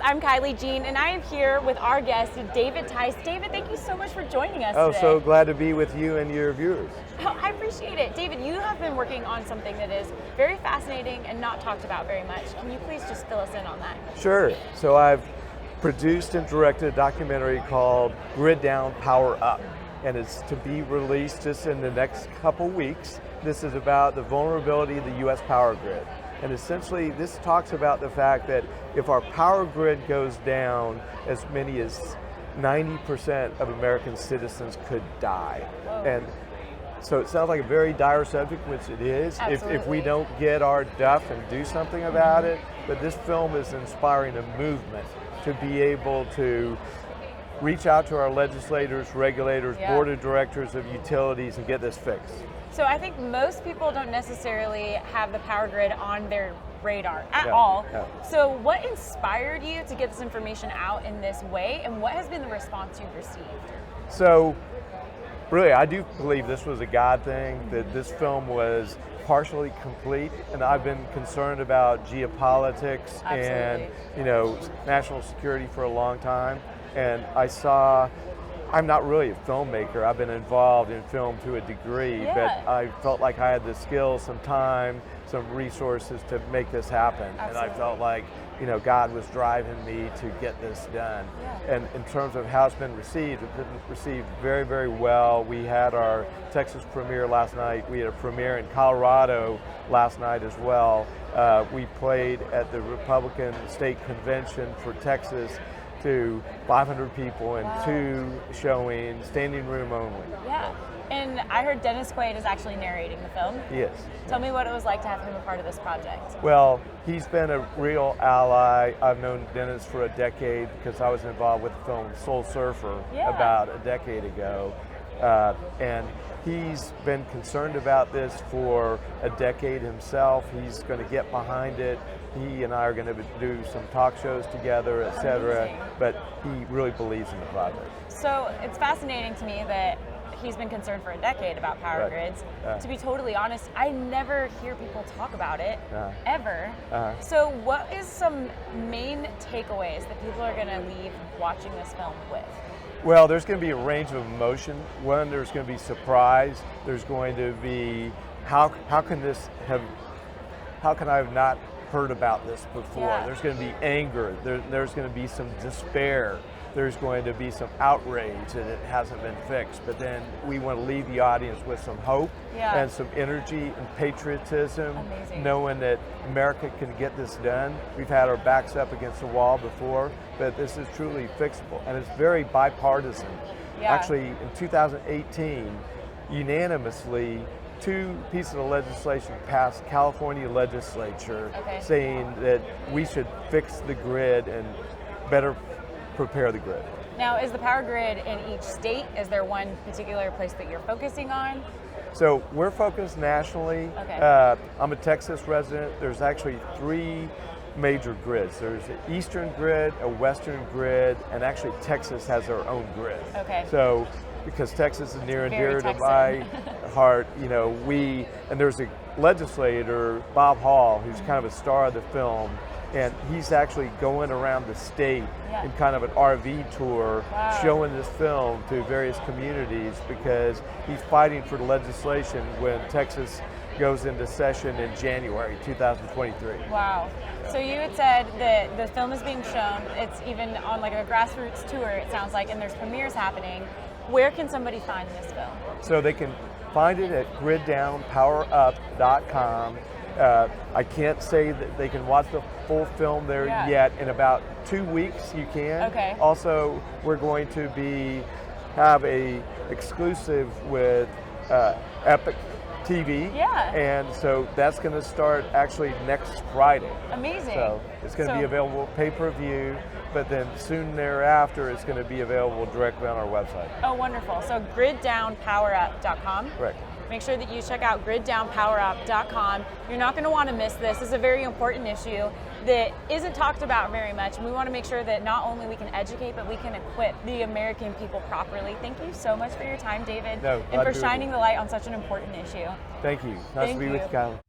I'm Kylie Jean, and I am here with our guest, David Tice. David, thank you so much for joining us today. So glad to be with you and your viewers. Oh, I appreciate it. David, you have been working on something that is very fascinating and not talked about very much. Can you please just fill us in on that? Sure. So I've produced and directed a documentary called Grid Down, Power Up, and it's to be released just in the next couple weeks. This is about the vulnerability of the U.S. power grid. And essentially, this talks about the fact that if our power grid goes down, as many as 90% of American citizens could die. Whoa. And so it sounds like a very dire subject, which it is, if we Absolutely. don't get our duff and do something about it. But this film is inspiring a movement to be able to reach out to our legislators, regulators, board of directors of utilities and get this fixed. So I think most people don't necessarily have the power grid on their radar at all. Yeah. So what inspired you to get this information out in this way, and what has been the response you've received? So really, I do believe this was a God thing, that this film was partially complete, and I've been concerned about geopolitics and national security for a long time. And I'm not really a filmmaker. I've been involved in film to a degree, but I felt like I had the skills, some time, some resources to make this happen. Absolutely. And I felt like, God was driving me to get this done. Yeah. And in terms of how it's been received very, very well. We had our Texas premiere last night. We had a premiere in Colorado last night as well. We played at the Republican State Convention for Texas to 500 people and 2 showings, standing room only. Yeah, and I heard Dennis Quaid is actually narrating the film. Yes. Tell me what it was like to have him a part of this project. Well, he's been a real ally. I've known Dennis for a decade because I was involved with the film Soul Surfer about a decade ago. And he's been concerned about this for a decade himself. He's going to get behind it. He and I are going to do some talk shows together, etc. But he really believes in the project. So it's fascinating to me that he's been concerned for a decade about power grids. To be totally honest, I never hear people talk about it, ever. So what is some main takeaways that people are going to leave watching this film with? Well, there's going to be a range of emotion. One, there's going to be surprise. There's going to be, how can I have not heard about this before? Yeah. There's going to be anger. There's going to be some despair. There's going to be some outrage that it hasn't been fixed. But then we want to leave the audience with some hope and some energy and patriotism, knowing that America can get this done. We've had our backs up against the wall before, but this is truly fixable. And it's very bipartisan. Actually, in 2018, unanimously, 2 pieces of legislation passed California legislature saying that we should fix the grid and better prepare the grid. Now, is the power grid in each state? Is there one particular place that you're focusing on? So we're focused nationally. I'm a Texas resident. There's actually 3 major grids. There's an eastern grid, a western grid, and actually Texas has their own grid. So because Texas is near and dear to my heart, and there's a legislator, Bob Hall, who's kind of a star of the film, and he's actually going around the state in kind of an RV tour, showing this film to various communities because he's fighting for the legislation when Texas goes into session in January 2023. Wow. So you had said that the film is being shown, it's even on like a grassroots tour, it sounds like, and there's premieres happening. Where can somebody find this film? So they can find it at griddownpowerup.com. I can't say that they can watch the full film there yet. In about 2 weeks you can. Also, we're going to have a exclusive with Epic TV. And so that's going to start actually next Friday. Amazing. So it's going to be available pay-per-view, but then soon thereafter it's going to be available directly on our website. Oh, wonderful. So griddownpowerup.com. Correct. Make sure that you check out griddownpowerup.com. You're not going to want to miss this. This is a very important issue that isn't talked about very much. And we want to make sure that not only we can educate, but we can equip the American people properly. Thank you so much for your time, David, and for shining the light on such an important issue. Thank you. Nice to be with you, Kylie.